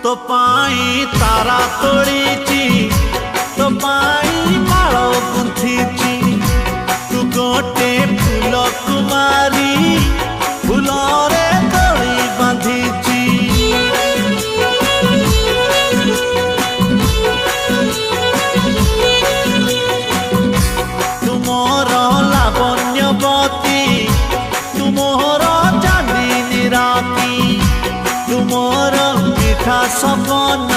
तो पाई तारा तोड़ीची तो पाई माल गुंथीची तू गोटे फूल कुमारी फूलरे दड़ी बांधीची तुमर लावण्यवती तुमर चांदी निराती तुमर मिठा सपन